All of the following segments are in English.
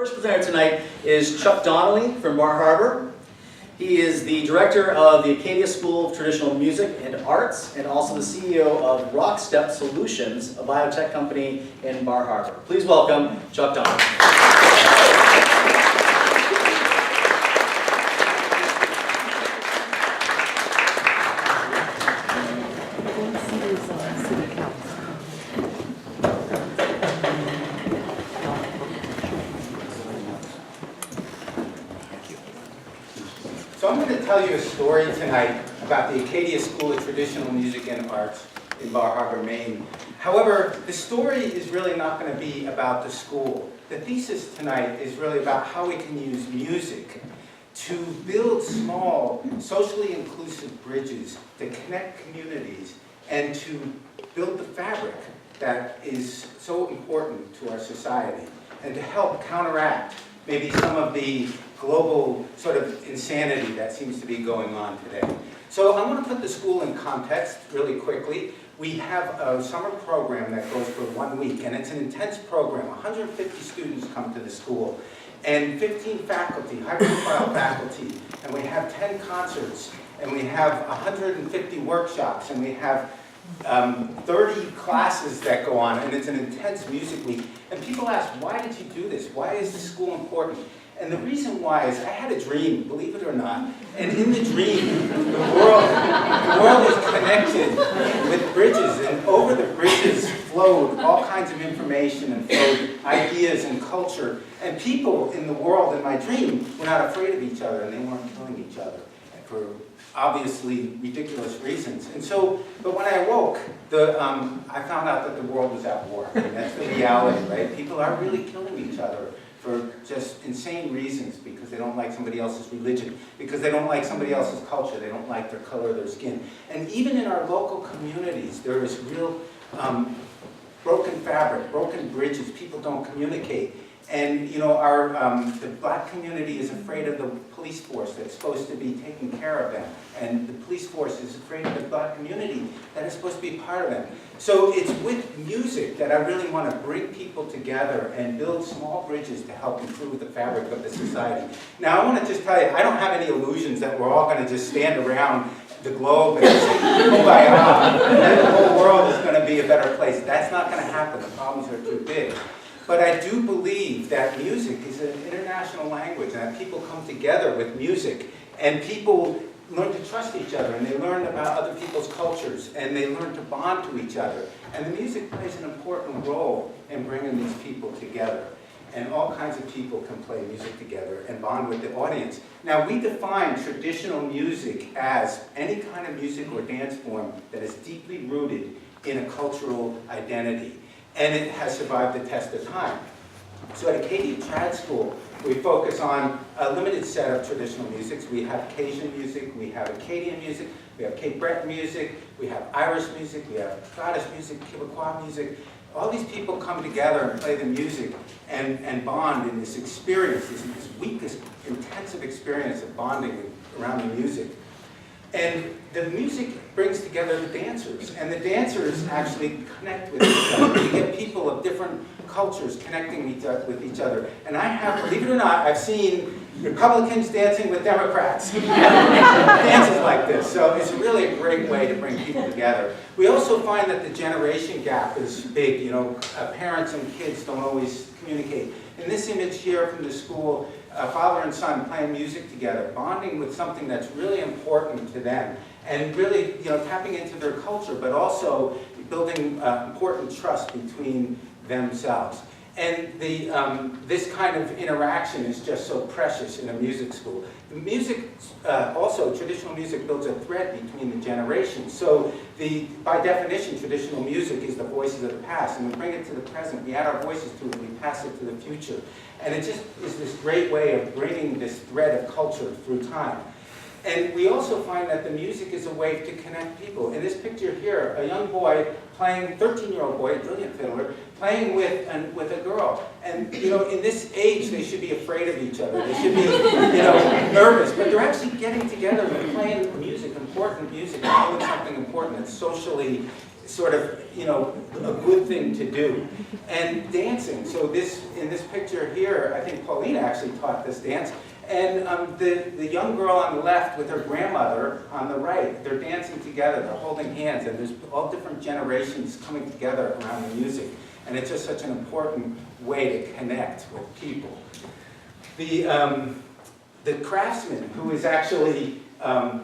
First presenter tonight is Chuck Donnelly from Bar Harbor. He is the director of the Acadia School of Traditional Music and Arts and also the CEO of Rockstep Solutions, a biotech company in Bar Harbor. Please welcome Chuck Donnelly. So I'm going to tell you a story tonight about the Acadia School of Traditional Music and Arts in Bar Harbor, Maine. However, the story is really not going to be about the school. The thesis tonight is really about how we can use music to build small, socially inclusive bridges to connect communities and to build the fabric that is so important to our society and to help counteract maybe some of the global sort of insanity that seems to be going on today. So I want to put the school in context really quickly. We have a summer program that goes for 1 week, and it's an intense program. 150 students come to the school, and 15 faculty, high-profile faculty, and we have 10 concerts, and we have 150 workshops, and we have 30 classes that go on, and it's an intense music week. And people ask, why did you do this? Why is this school important? And the reason why is I had a dream, believe it or not, and in the dream, the world is connected with bridges, and over the bridges flowed all kinds of information and flowed ideas and culture, and people in the world in my dream were not afraid of each other, and they weren't killing each other for obviously ridiculous reasons. And so, but when I awoke, I found out that the world was at war, and that's the reality, right? People are really killing each other for just insane reasons, because they don't like somebody else's religion, because they don't like somebody else's culture, they don't like their color of their skin. And even in our local communities, there is real broken fabric, broken bridges. People don't communicate. And you know, the black community is afraid of the police force that's supposed to be taking care of them. And the police force is afraid of the black community that is supposed to be part of them. So it's with music that I really want to bring people together and build small bridges to help improve the fabric of the society. Now I want to just tell you, I don't have any illusions that we're all going to just stand around the globe and say, kumbaya, and then the whole world is going to be a better place. That's not going to happen. The problems are too big. But I do believe that music is an international language, and that people come together with music, and people learn to trust each other, and they learn about other people's cultures, and they learn to bond to each other. And the music plays an important role in bringing these people together. And all kinds of people can play music together and bond with the audience. Now, we define traditional music as any kind of music or dance form that is deeply rooted in a cultural identity. And it has survived the test of time. So at Acadia Trad School, we focus on a limited set of traditional musics. We have Cajun music, we have Acadian music, we have Cape Breton music, we have Irish music, we have Scottish music, Quebecois music. All these people come together and play the music and bond in this experience, this week, this intensive experience of bonding around the music. And the music brings together the dancers, and the dancers actually connect with each other. We get people of different cultures connecting with each other. And I have, believe it or not, I've seen Republicans dancing with Democrats. Dances like this. So it's really a great way to bring people together. We also find that the generation gap is big. You know, parents and kids don't always communicate. In this image here from the school, father and son playing music together, bonding with something that's really important to them, and really, you know, tapping into their culture, but also building important trust between themselves. And this kind of interaction is just so precious in a music school. The music, also traditional music, builds a thread between the generations. So by definition, traditional music is the voices of the past, and we bring it to the present. We add our voices to it, we pass it to the future. And it just is this great way of bringing this thread of culture through time. And we also find that the music is a way to connect people. In this picture here, a young boy playing, 13-year-old boy, a brilliant fiddler, playing with a girl. And you know, in this age, they should be afraid of each other. They should be, you know, nervous. But they're actually getting together and playing music, important music, and doing something important that's socially sort of, you know, a good thing to do. And dancing, so in this picture here, I think Paulina actually taught this dance. And the young girl on the left with her grandmother on the right, they're dancing together, they're holding hands, and there's all different generations coming together around the music. And it's just such an important way to connect with people. The craftsman who is actually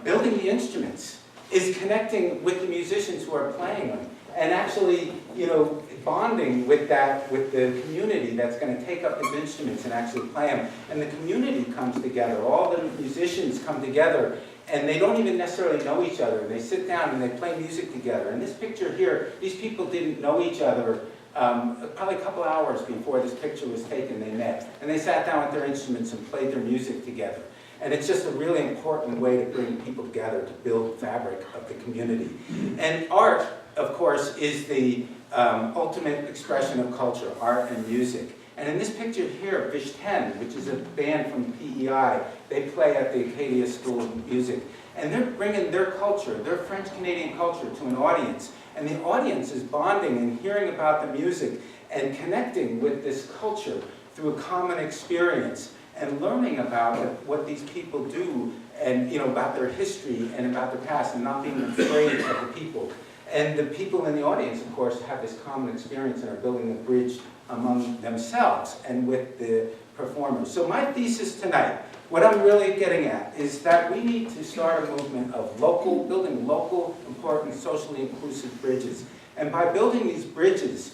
building the instruments is connecting with the musicians who are playing them, and actually, you know, bonding with the community that's going to take up his instruments and actually play them. And the community comes together, all the musicians come together, and they don't even necessarily know each other. They sit down and they play music together. In this picture here, these people didn't know each other probably a couple hours before this picture was taken, they met. And they sat down with their instruments and played their music together. And it's just a really important way to bring people together to build fabric of the community. And art, of course, is the ultimate expression of culture, art and music. And in this picture here, Vish 10, which is a band from PEI, they play at the Acadia School of Music. And they're bringing their culture, their French-Canadian culture, to an audience. And the audience is bonding and hearing about the music and connecting with this culture through a common experience and learning about what these people do and, you know, about their history and about their past, and not being afraid of the people. And the people in the audience, of course, have this common experience and are building a bridge among themselves and with the performers. So my thesis tonight, what I'm really getting at, is that we need to start a movement of building local, important, socially inclusive bridges. And by building these bridges,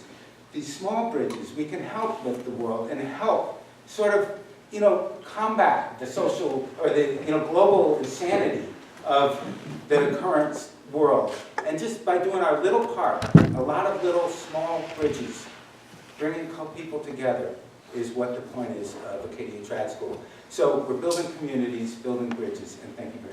these small bridges, we can help lift the world and help sort of, you know, combat the social, or the, you know, global insanity of the current world. And just by doing our little part, a lot of little small bridges, bringing people together is what the point is of Acadia Trad School. So we're building communities, building bridges, and thank you very much.